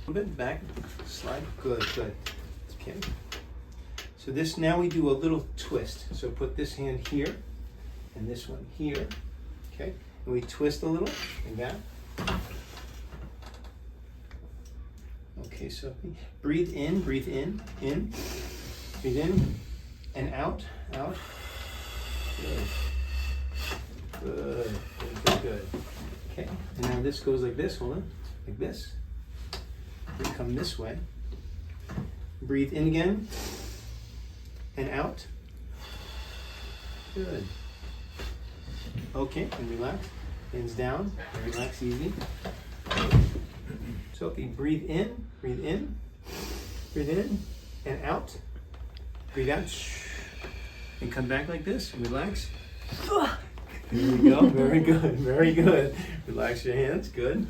A little bit back, slide, good, good. Okay. So this, now we do a little twist. So put this hand here and this one here, okay? And we twist a little, like that. Okay, so breathe in, in, breathe in, and out, out. Good. Good, good, good, good. Okay, and now this goes like this, hold on, like this. We come this way. Breathe in again, and out. Good. Okay, and relax. Hands down, and relax easy. So okay, breathe in, breathe in, and out. Breathe out, and come back like this, relax. Here we go, very good, very good. Relax your hands, good.